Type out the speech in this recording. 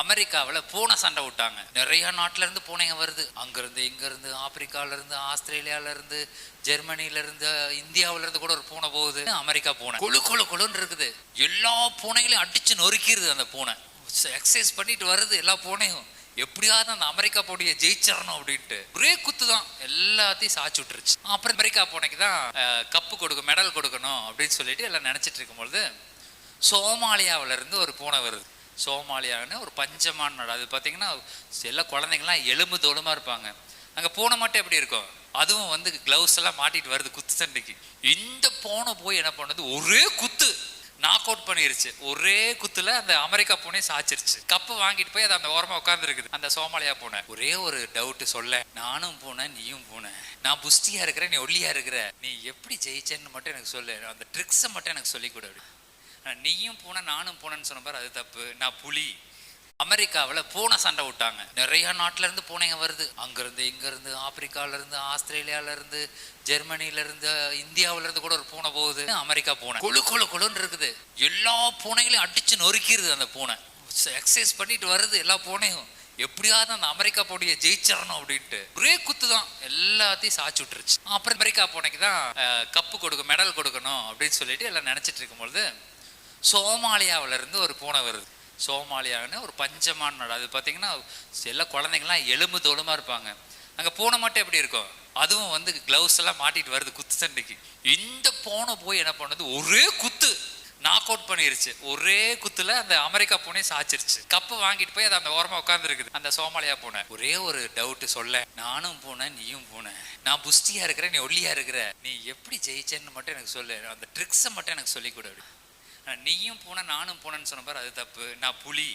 அமெரிக்காவில் பூனை சண்டை விட்டாங்க. நிறைய நாட்டில இருந்து பூனைங்க வருது. அங்கிருந்து இங்கிருந்து ஆப்பிரிக்கால இருந்து ஆஸ்திரேலியால இருந்து ஜெர்மனில இருந்து இந்தியாவில இருந்து கூட ஒரு பூனை போகுது. அமெரிக்கா பூனை கொழு கொழு கொழுன்னு இருக்குது. எல்லா பூனைகளையும் அடிச்சு நொறுக்கிடுது. அந்த பூனை எக்ஸசைஸ் பண்ணிட்டு வருது. எல்லா பூனையும் எப்படியாவது அந்த அமெரிக்கா போட்டியை ஜெயிச்சிடணும் அப்படின்ட்டு ஒரே குத்து தான் எல்லாத்தையும் சாச்சு விட்டுருச்சு. அப்புறம் அமெரிக்கா பூனைக்கு தான் கப்பு கொடுக்கும், மெடல் கொடுக்கணும் அப்படின்னு சொல்லிட்டு எல்லாம் நினைச்சிட்டு இருக்கும்பொழுது சோமாலியாவில இருந்து ஒரு பூனை வருது. சோமாலியான்னு ஒரு பஞ்சமான நாடு. அது பார்த்தீங்கன்னா எல்லா குழந்தைங்கலாம் எலும்பு தோலுமா இருப்பாங்க. அங்கே பூனை மட்டும் எப்படி இருக்கும், அதுவும் வந்து கிளவுஸ் எல்லாம் மாட்டிட்டு வருது குத்து சண்டைக்கு. இந்த பூனை போய் என்ன பண்ணுது, ஒரே குத்து நாக் அவுட் பண்ணிருச்சு. ஒரே குத்துல அந்த அமெரிக்கா பூனை சாச்சிருச்சு. கப்பு வாங்கிட்டு போய் அது அந்த ஓரமா உட்கார்ந்து இருக்குது. அந்த சோமாலியா பூனை ஒரே ஒரு டவுட் சொல்ல, நானும் பூனை நீயும் பூனை, நான் புஷ்டியா இருக்கிறேன் நீ ஒல்லியா இருக்கிற, நீ எப்படி ஜெயிச்சேன்னு மட்டும் எனக்கு சொல்லு, அந்த ட்ரிக்ஸை மட்டும் எனக்கு சொல்லி கொடு. நீயும் பூனை நானும் பூனைன்னு சொன்ன பாரு, அது தப்பு, நான் புலி. அமெரிக்காவில் பூனை சண்டை விட்டாங்க. நிறைய நாட்டில இருந்து பூனைங்க வருது. அங்கிருந்து இங்கிருந்து ஆப்பிரிக்கால இருந்து ஆஸ்திரேலியால இருந்து ஜெர்மனில இருந்து இந்தியாவில இருந்து கூட ஒரு பூனை போகுது. அமெரிக்கா பூனை கொழு கொழு கொழுன்னு இருக்குது. எல்லா பூனைகளையும் அடிச்சு நொறுக்கிடுது. அந்த பூனை எக்ஸசைஸ் பண்ணிட்டு வருது. எல்லா பூனையும் எப்படியாவது அந்த அமெரிக்கா போட்டியை ஜெயிச்சிடணும் அப்படின்ட்டு ஒரே குத்து தான் எல்லாத்தையும் சாச்சு விட்டுருச்சு. அப்புறம் அமெரிக்கா பூனைக்கு தான் கப்பு கொடுக்கும், மெடல் கொடுக்கணும் அப்படின்னு சொல்லிட்டு எல்லாம் நினைச்சிட்டு இருக்கும்பொழுது சோமாலியாவில இருந்து ஒரு பூனை வருது. சோமாலியான்னு ஒரு பஞ்சமான நாடு. அது பார்த்தீங்கன்னா எல்லா குழந்தைங்கலாம் எலும்பு தோலுமா இருப்பாங்க. அங்கே பூனை மட்டும் எப்படி இருக்கும், அதுவும் வந்து கிளவுஸ் எல்லாம் மாட்டிட்டு வருது குத்து சண்டைக்கு. இந்த பூனை போய் என்ன பண்ணுது, ஒரே குத்து நாக் அவுட் பண்ணிருச்சு. ஒரே குத்துல அந்த அமெரிக்கா பூனை சாச்சிருச்சு. கப்பு வாங்கிட்டு போய் அது அந்த ஓரமா உட்கார்ந்து இருக்குது. அந்த சோமாலியா பூனை ஒரே ஒரு டவுட் சொல்ல, நானும் பூனை நீயும் பூனை, நான் புஷ்டியா இருக்கிறேன் நீ ஒல்லியா இருக்கிற, நீ எப்படி ஜெயிச்சேன்னு மட்டும் எனக்கு சொல்லு, அந்த ட்ரிக்ஸை மட்டும் எனக்கு சொல்லி கொடு. நீயும் பூனை நானும் பூனைன்னு சொன்ன பாரு, அது தப்பு, நான் புலி.